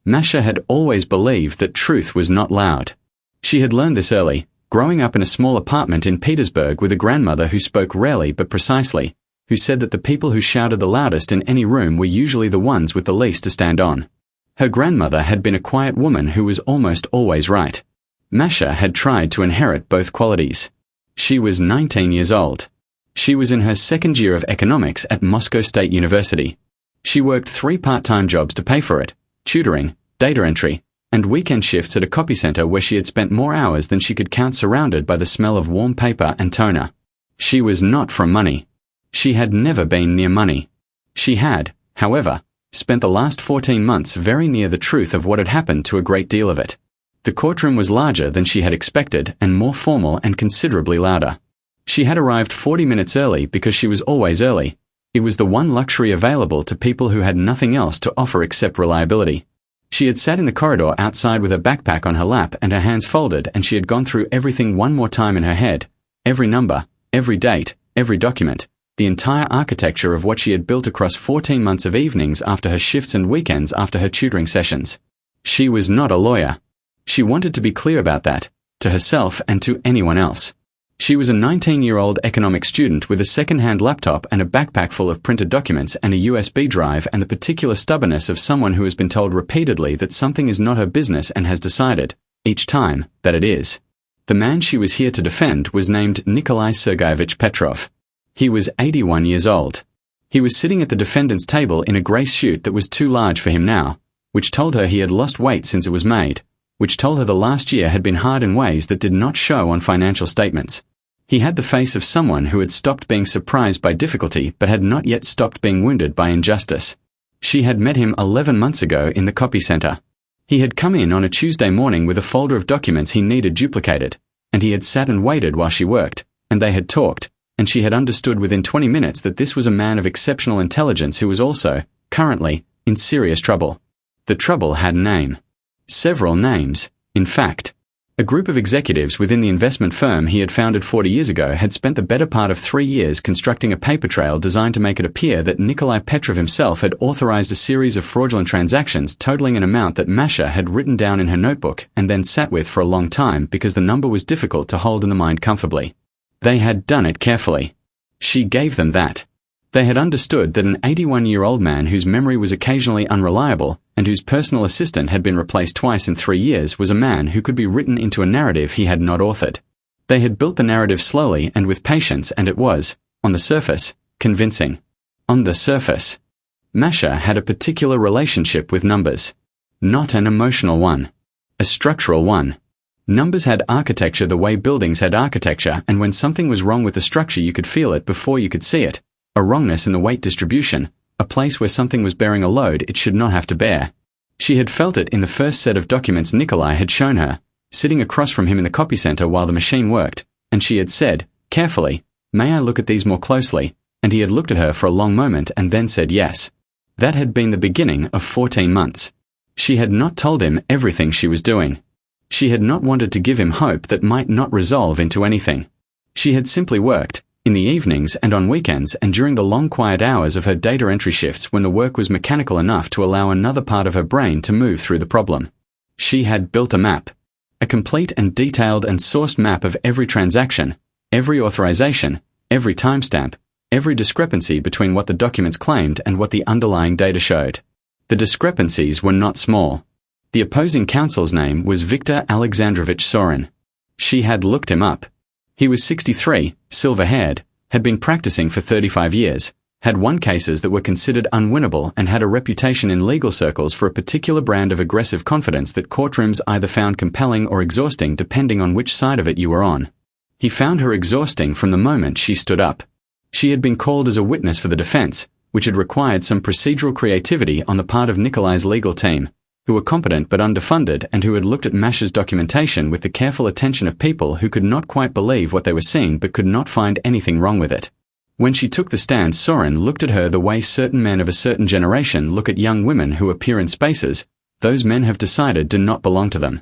Masha had always believed that truth was not loud. She had learned this early, growing up in a small apartment in Petersburg with a grandmother who spoke rarely but precisely, who said that the people who shouted the loudest in any room were usually the ones with the least to stand on. Her grandmother had been a quiet woman who was almost always right. Masha had tried to inherit both qualities. She was 19 years old. She was in her second year of economics at Moscow State University. She worked 3 part-time jobs to pay for it: tutoring, data entry, and weekend shifts at a copy center where she had spent more hours than she could count, surrounded by the smell of warm paper and toner. She was not from money. She had never been near money. She had, however, spent the last 14 months very near the truth of what had happened to a great deal of it. The courtroom was larger than she had expected and more formal and considerably louder. She had arrived 40 minutes early because she was always early. It was the one luxury available to people who had nothing else to offer except reliability. She had sat in the corridor outside with her backpack on her lap and her hands folded, and she had gone through everything one more time in her head: every number, every date, every document, the entire architecture of what she had built across 14 months of evenings after her shifts and weekends after her tutoring sessions. She was not a lawyer. She wanted to be clear about that, to herself and to anyone else. She was a 19-year-old economics student with a second-hand laptop and a backpack full of printed documents and a USB drive, and the particular stubbornness of someone who has been told repeatedly that something is not her business and has decided, each time, that it is. The man she was here to defend was named Nikolai Sergeyevich Petrov. He was 81 years old. He was sitting at the defendant's table in a grey suit that was too large for him now, which told her he had lost weight since it was made, which told her the last year had been hard in ways that did not show on financial statements. He had the face of someone who had stopped being surprised by difficulty but had not yet stopped being wounded by injustice. She had met him 11 months ago in the copy center. He had come in on a Tuesday morning with a folder of documents he needed duplicated, and he had sat and waited while she worked, and they had talked, and she had understood within 20 minutes that this was a man of exceptional intelligence who was also, currently, in serious trouble. The trouble had a name. Several names, in fact. A group of executives within the investment firm he had founded 40 years ago had spent the better part of 3 years constructing a paper trail designed to make it appear that Nikolai Petrov himself had authorized a series of fraudulent transactions totaling an amount that Masha had written down in her notebook and then sat with for a long time because the number was difficult to hold in the mind comfortably. They had done it carefully. She gave them that. They had understood that an 81-year-old man whose memory was occasionally unreliable and whose personal assistant had been replaced twice in 3 years was a man who could be written into a narrative he had not authored. They had built the narrative slowly and with patience, and it was, on the surface, convincing. On the surface. Masha had a particular relationship with numbers. Not an emotional one. A structural one. Numbers had architecture the way buildings had architecture, and when something was wrong with the structure you could feel it before you could see it. A wrongness in the weight distribution, a place where something was bearing a load it should not have to bear. She had felt it in the first set of documents Nikolai had shown her, sitting across from him in the copy center while the machine worked, and she had said, carefully, "May I look at these more closely?" And he had looked at her for a long moment and then said yes. That had been the beginning of 14 months. She had not told him everything she was doing. She had not wanted to give him hope that might not resolve into anything. She had simply worked, in the evenings and on weekends and during the long quiet hours of her data entry shifts when the work was mechanical enough to allow another part of her brain to move through the problem. She had built a map. A complete and detailed and sourced map of every transaction, every authorization, every timestamp, every discrepancy between what the documents claimed and what the underlying data showed. The discrepancies were not small. The opposing counsel's name was Viktor Alexandrovich Sorin. She had looked him up. He was 63, silver-haired, had been practicing for 35 years, had won cases that were considered unwinnable, and had a reputation in legal circles for a particular brand of aggressive confidence that courtrooms either found compelling or exhausting depending on which side of it you were on. He found her exhausting from the moment she stood up. She had been called as a witness for the defense, which had required some procedural creativity on the part of Nikolai's legal team, who were competent but underfunded and who had looked at Masha's documentation with the careful attention of people who could not quite believe what they were seeing but could not find anything wrong with it. When she took the stand, Sorin looked at her the way certain men of a certain generation look at young women who appear in spaces those men have decided do not belong to them.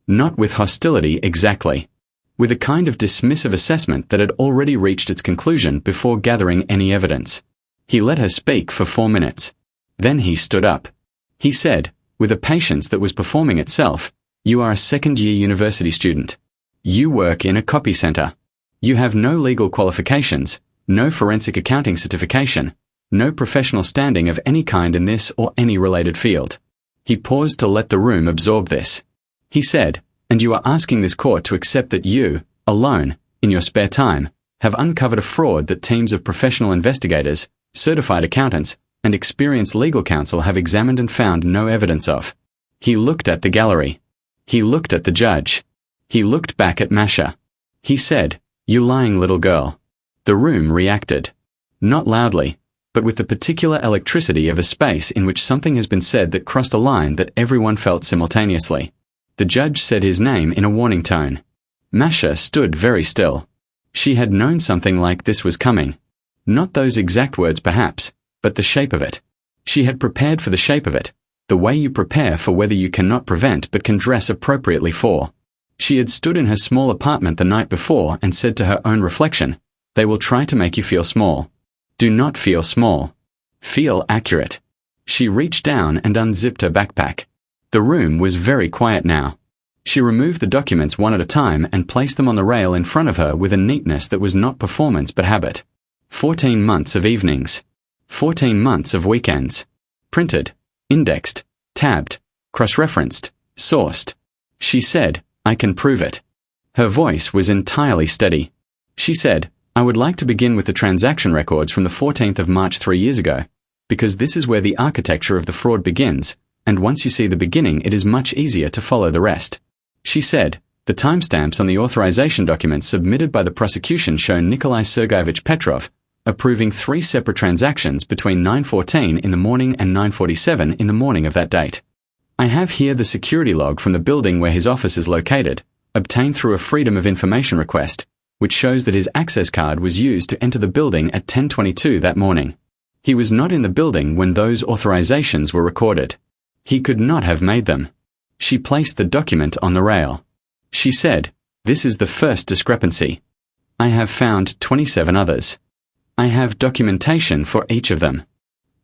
Not with hostility exactly. With a kind of dismissive assessment that had already reached its conclusion before gathering any evidence. He let her speak for 4 minutes. Then he stood up. He said, with a patience that was performing itself. You are a second-year university student. You work in a copy center. You have no legal qualifications, no forensic accounting certification, no professional standing of any kind in this or any related field. He paused to let the room absorb this. He said, and you are asking this court to accept that you, alone, in your spare time, have uncovered a fraud that teams of professional investigators, certified accountants, and experienced legal counsel have examined and found no evidence of. He looked at the gallery. He looked at the judge. He looked back at Masha. He said, "You lying little girl." The room reacted. Not loudly, but with the particular electricity of a space in which something has been said that crossed a line that everyone felt simultaneously. The judge said his name in a warning tone. Masha stood very still. She had known something like this was coming. Not those exact words perhaps, but the shape of it. She had prepared for the shape of it, the way you prepare for whether you cannot prevent but can dress appropriately for. She had stood in her small apartment the night before and said to her own reflection, "They will try to make you feel small. Do not feel small. Feel accurate." She reached down and unzipped her backpack. The room was very quiet now. She removed the documents one at a time and placed them on the rail in front of her with a neatness that was not performance but habit. 14 months of evenings. 14 months of weekends. Printed, indexed, tabbed, cross-referenced, sourced. She said, "I can prove it." Her voice was entirely steady. She said, "I would like to begin with the transaction records from the 14th of March 3 years ago, because this is where the architecture of the fraud begins, and once you see the beginning it is much easier to follow the rest." She said, "The timestamps on the authorization documents submitted by the prosecution show Nikolai Sergeyevich Petrov approving 3 separate transactions between 9:14 in the morning and 9:47 in the morning of that date. I have here the security log from the building where his office is located, obtained through a Freedom of Information request, which shows that his access card was used to enter the building at 10:22 that morning. He was not in the building when those authorizations were recorded. He could not have made them." She placed the document on the rail. She said, "This is the first discrepancy. I have found 27 others. I have documentation for each of them.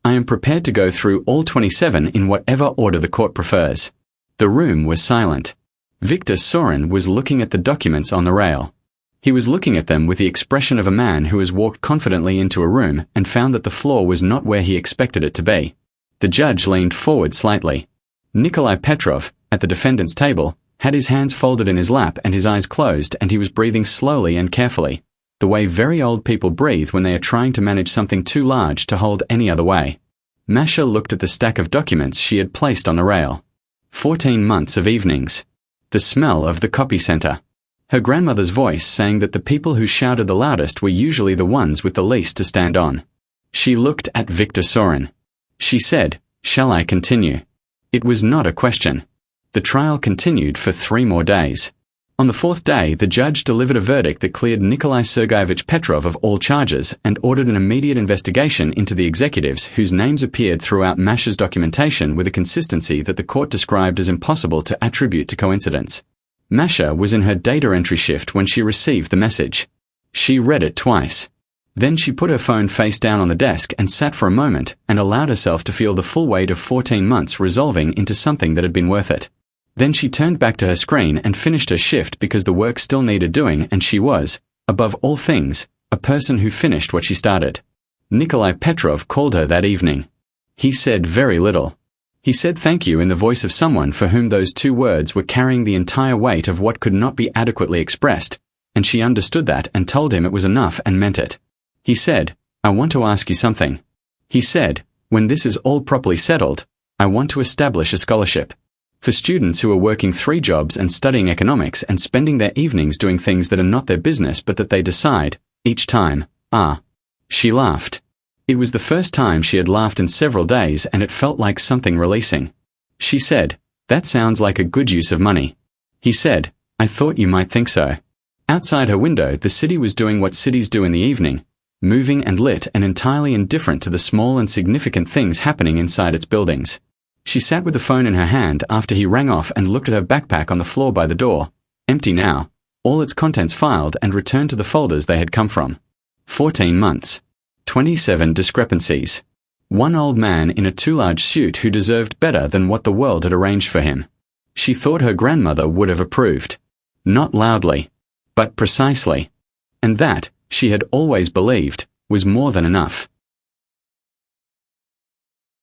I am prepared to go through all 27 in whatever order the court prefers." The room was silent. Victor Sorin was looking at the documents on the rail. He was looking at them with the expression of a man who has walked confidently into a room and found that the floor was not where he expected it to be. The judge leaned forward slightly. Nikolai Petrov, at the defendant's table, had his hands folded in his lap and his eyes closed, and he was breathing slowly and carefully, the way very old people breathe when they are trying to manage something too large to hold any other way. Masha looked at the stack of documents she had placed on the rail. 14 months of evenings. The smell of the copy center. Her grandmother's voice saying that the people who shouted the loudest were usually the ones with the least to stand on. She looked at Victor Sorin. She said, "Shall I continue?" It was not a question. The trial continued for 3 more days. On the 4th day, the judge delivered a verdict that cleared Nikolai Sergeyevich Petrov of all charges and ordered an immediate investigation into the executives whose names appeared throughout Masha's documentation with a consistency that the court described as impossible to attribute to coincidence. Masha was in her data entry shift when she received the message. She read it twice. Then she put her phone face down on the desk and sat for a moment and allowed herself to feel the full weight of 14 months resolving into something that had been worth it. Then she turned back to her screen and finished her shift because the work still needed doing, and she was, above all things, a person who finished what she started. Nikolai Petrov called her that evening. He said very little. He said thank you in the voice of someone for whom those 2 words were carrying the entire weight of what could not be adequately expressed, and she understood that and told him it was enough and meant it. He said, "I want to ask you something." He said, "When this is all properly settled, I want to establish a scholarship for students who are working 3 jobs and studying economics and spending their evenings doing things that are not their business but that they decide, each time, are." She laughed. It was the first time she had laughed in several days, and it felt like something releasing. She said, "That sounds like a good use of money." He said, "I thought you might think so." Outside her window, the city was doing what cities do in the evening, moving and lit and entirely indifferent to the small and significant things happening inside its buildings. She sat with the phone in her hand after he rang off and looked at her backpack on the floor by the door, empty now, all its contents filed, and returned to the folders they had come from. 14 months. 27 discrepancies. One old man in a too large suit who deserved better than what the world had arranged for him. She thought her grandmother would have approved. Not loudly, but precisely. And that, she had always believed, was more than enough.